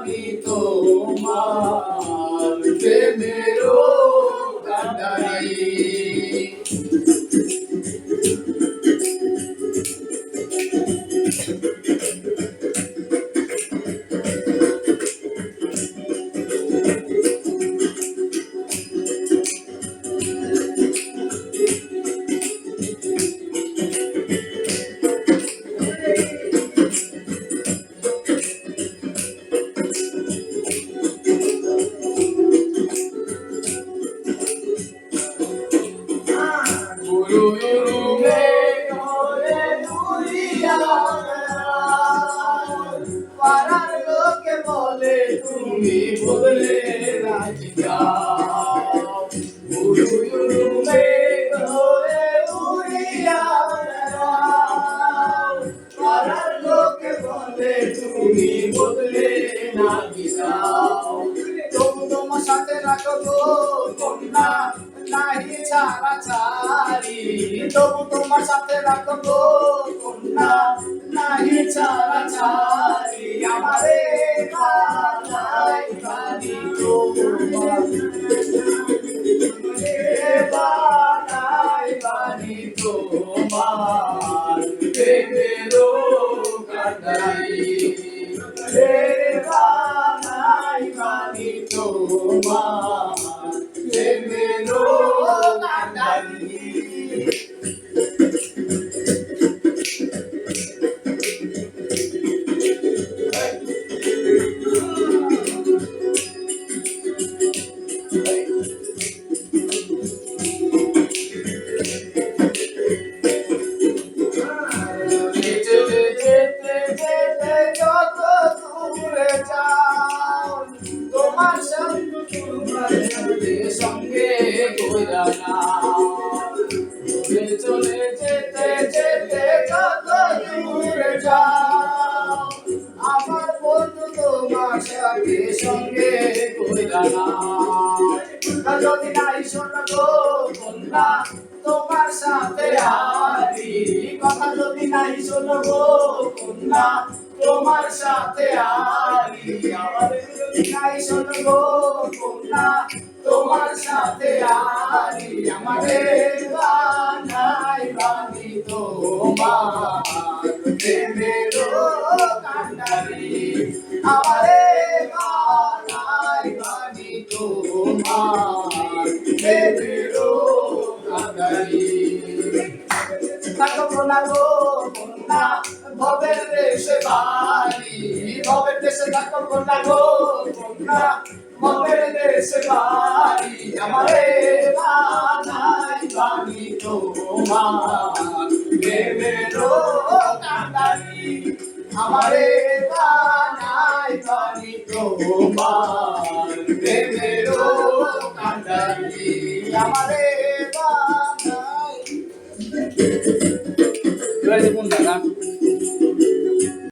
বাণী তোমার প্রেমেরও কান্ডারি। পাড়ার লোকে বলে তুমি বদলে রাজি যাও, পাড়ার লোকে বলে তুমি বদলে রাজি যাও। তবু তোমার সাথে রাখবো কন্যা নাহি ছাড়া ছাড়ি, তবু তোমার সাথে রাখবো কন্যা নাহি ছাড়া ছাড়ি। আমারে বানাই বাণী তোমার, বানাই বাণী তোমার প্রেমেরও কান্ডারি। বানাই বাণী তোমার প্রেমেরও কান্ডারি। তোমার সঙ্গে চলে যেতে যেতে যত দূরে যাও, আমার বন্ধু তোমার সাথে সঙ্গে যদি নাই শোনো কন্যা তোমার সাথে আরি, কথা যদি নাই শোনো কন্যা তোমার সাথে আরি। আমাদের যদি নাই শোনো কন্যা তোমার সাথে আরি। আমাদের বানাই বাণী তোমার প্রেমেরও কান্ডারি। আমাদের বানাই বাণী তোমার প্রেমেরও কান্ডারি। থাকবো না গো কন্যা ভবের দেশে বাড়ি, ভবের দেশে থাকবো না গো কন্যা ভবের দেশে বাড়ি। আমারে বানাই বাণী তোমার প্রেমেরও কান্ডারি। আমারে বানাই বাণী তোমার প্রেমেরও কান্ডারি। আমারে বানাই